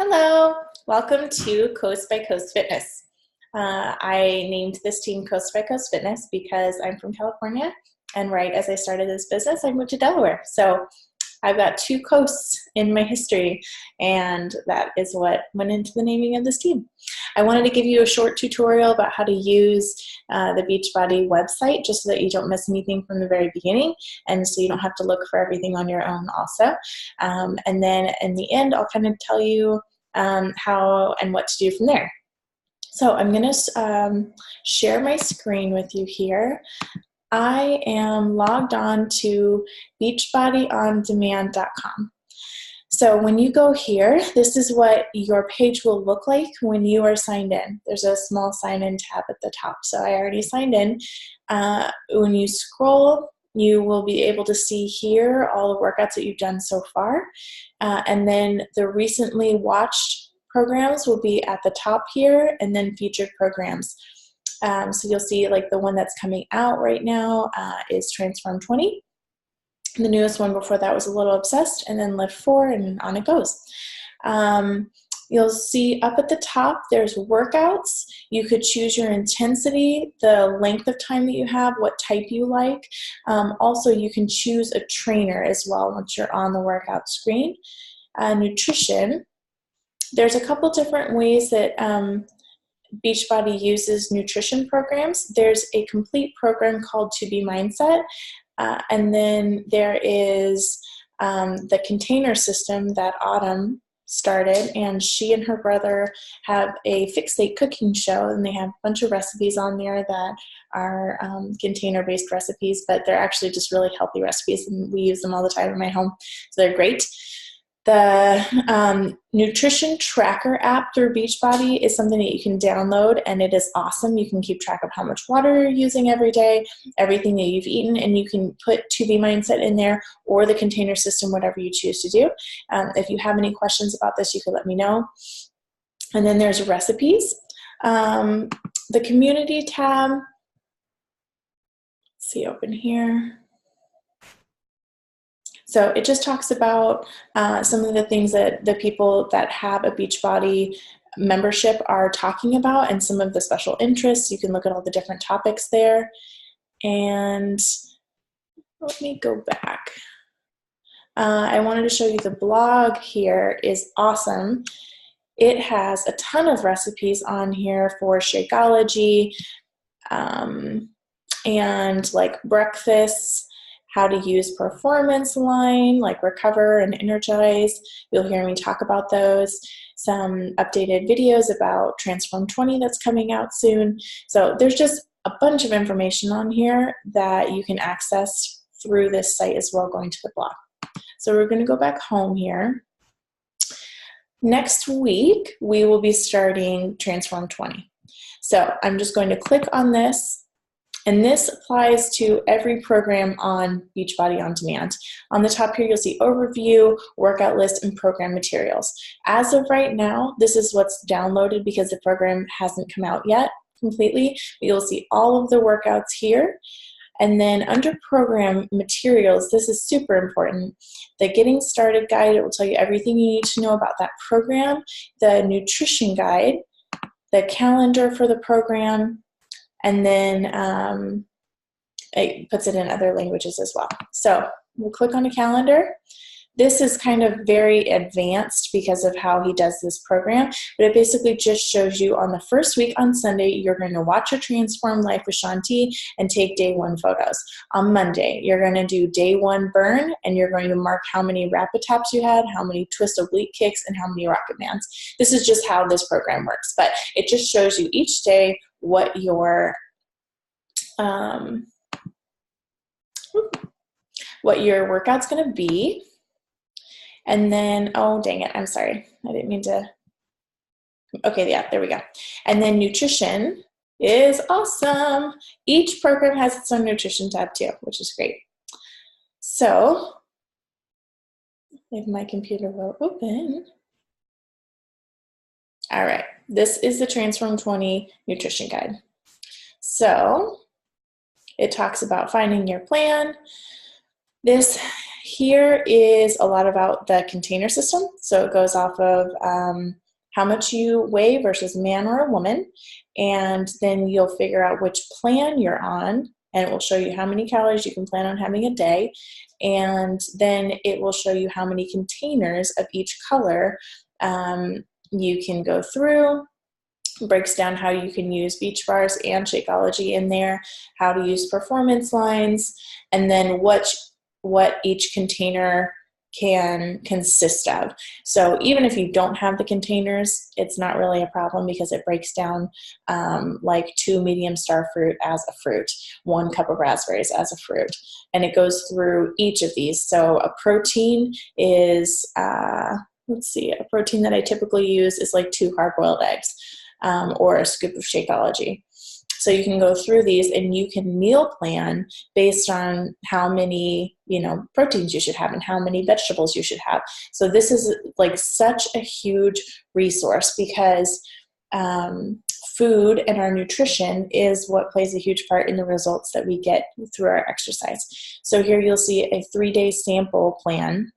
Hello, welcome to Coast by Coast Fitness. I named this team Coast by Coast Fitness because I'm from California, and right as I started this business, I moved to Delaware. So I've got two coasts in my history, and that is what went into the naming of this team. I wanted to give you a short tutorial about how to use the Beachbody website just so that you don't miss anything from the very beginning, and so you don't have to look for everything on your own also. And then in the end, I'll kind of tell you how and what to do from there. So I'm going to share my screen with you here. I am logged on to beachbodyondemand.com. So when you go here, this is what your page will look like when you are signed in. There's a small sign in tab at the top. So I already signed in. When you scroll, you will be able to see here all the workouts that you've done so far. And then the recently watched programs will be at the top here, and then featured programs. So you'll see like the one that's coming out right now is Transform 20. The newest one before that was A Little Obsessed, and then Lift 4, and on it goes. You'll see up at the top there's workouts. You could choose your intensity, the length of time that you have, what type you like. Also, you can choose a trainer as well once you're on the workout screen. Nutrition. There's a couple different ways that Beachbody uses nutrition programs. There's a complete program called To Be Mindset, and then there is the container system that Autumn started, and she and her brother have a fixate cooking show, and they have a bunch of recipes on there that are container-based recipes, but they're actually just really healthy recipes, and we use them all the time in my home, so they're great. The nutrition tracker app through Beachbody is something that you can download, and it is awesome. You can keep track of how much water you're using every day, everything that you've eaten, and you can put To Be Mindset in there or the container system, whatever you choose to do. If you have any questions about this, you can let me know. And then there's recipes. The community tab, let's see, open here. So it just talks about some of the things that the people that have a Beachbody membership are talking about and some of the special interests. You can look at all the different topics there. And let me go back. I wanted to show you the blog here is awesome. It has a ton of recipes on here for Shakeology and like breakfasts, how to use Performance Line, like Recover and Energize. You'll hear me talk about those. Some updated videos about Transform 20 that's coming out soon. So there's just a bunch of information on here that you can access through this site as well, going to the blog. So we're going to go back home here. Next week, we will be starting Transform 20. So I'm just going to click on this. And this applies to every program on Beachbody On Demand. On the top here, you'll see overview, workout list, and program materials. As of right now, this is what's downloaded because the program hasn't come out yet completely. But you'll see all of the workouts here. And then under program materials, this is super important. The Getting Started guide, it will tell you everything you need to know about that program. The nutrition guide, the calendar for the program, and then it puts it in other languages as well. So we'll click on a calendar. This is kind of very advanced because of how he does this program, but it basically just shows you on the first week on Sunday, you're going to watch a Transform Life with Shaun T and take day 1 photos. On Monday, you're going to do day 1 burn, and you're going to mark how many rapid taps you had, how many twist oblique kicks, and how many rocket mans. This is just how this program works, but it just shows you each day what your workout's going to be. And then, oh, dang it, I'm sorry. I didn't mean to. Okay, yeah, there we go. And then nutrition is awesome. Each program has its own nutrition tab too, which is great. So if my computer will open. All right, this is the Transform 20 nutrition guide. So it talks about finding your plan. This here is a lot about the container system. So it goes off of how much you weigh versus man or a woman, and then you'll figure out which plan you're on, and it will show you how many calories you can plan on having a day, and then it will show you how many containers of each color you can go through. Breaks down how you can use Beach Bars and Shakeology in there, how to use performance lines, and then what each container can consist of. So even if you don't have the containers, it's not really a problem because it breaks down like 2 medium star fruit as a fruit, 1 cup of raspberries as a fruit, and it goes through each of these. So a protein is, let's see, a protein that I typically use is like 2 hard-boiled eggs or a scoop of Shakeology. So you can go through these and you can meal plan based on how many, proteins you should have and how many vegetables you should have. So this is like such a huge resource because food and our nutrition is what plays a huge part in the results that we get through our exercise. So here you'll see a 3-day sample plan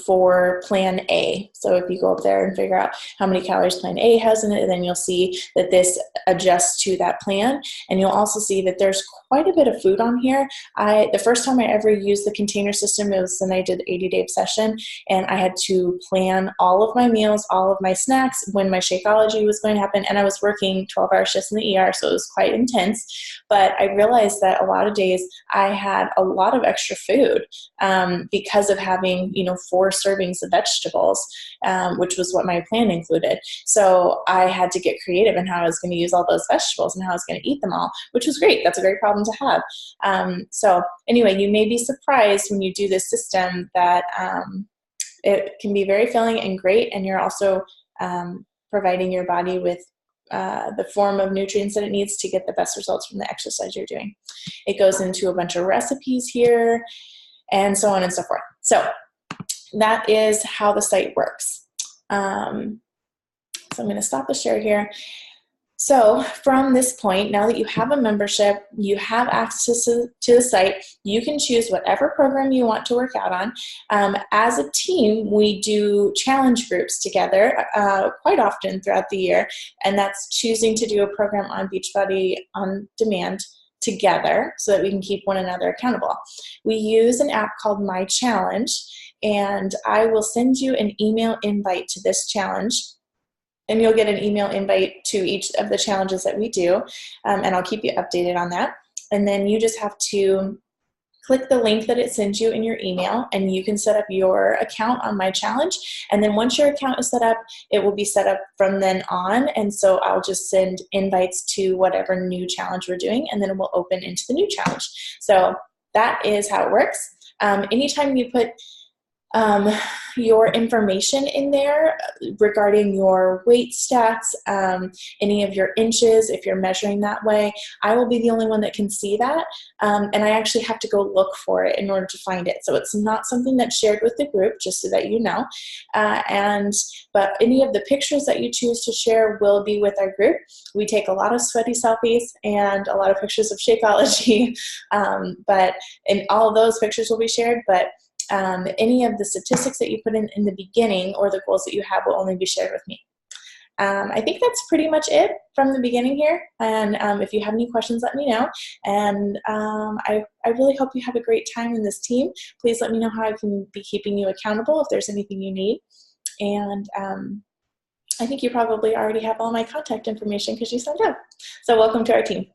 for plan A. So if you go up there and figure out how many calories plan A has in it, then you'll see that this adjusts to that plan. And you'll also see that there's quite a bit of food on here. The first time I ever used the container system, it was when I did 80-day obsession, and I had to plan all of my meals, all of my snacks, when my Shakeology was going to happen, and I was working 12-hour shifts in the ER, so it was quite intense. But I realized that a lot of days I had a lot of extra food because of having 4 servings of vegetables, which was what my plan included. So I had to get creative in how I was going to use all those vegetables and how I was going to eat them all, which was great. That's a great problem to have. So anyway, you may be surprised when you do this system that it can be very filling and great, and you're also providing your body with the form of nutrients that it needs to get the best results from the exercise you're doing. It goes into a bunch of recipes here and so on and so forth. So that is how the site works. So I'm going to stop the share here. So from this point, now that you have a membership, you have access to the site, you can choose whatever program you want to work out on. As a team, we do challenge groups together quite often throughout the year, and that's choosing to do a program on Beachbody On Demand together so that we can keep one another accountable. We use an app called My Challenge, and I will send you an email invite to this challenge, and you'll get an email invite to each of the challenges that we do, and I'll keep you updated on that. And then you just have to click the link that it sends you in your email, and you can set up your account on My Challenge. And then once your account is set up, it will be set up from then on. And so I'll just send invites to whatever new challenge we're doing, and then it will open into the new challenge. So that is how it works. Anytime you put your information in there regarding your weight stats, any of your inches, if you're measuring that way, I will be the only one that can see that, and I actually have to go look for it in order to find it. So it's not something that's shared with the group, just so that you know. But any of the pictures that you choose to share will be with our group. We take a lot of sweaty selfies and a lot of pictures of Shakeology, and all of those pictures will be shared, but any of the statistics that you put in the beginning or the goals that you have will only be shared with me. I think that's pretty much it from the beginning here. And if you have any questions, let me know. And I really hope you have a great time in this team. Please let me know how I can be keeping you accountable if there's anything you need. And I think you probably already have all my contact information because you signed up. So welcome to our team.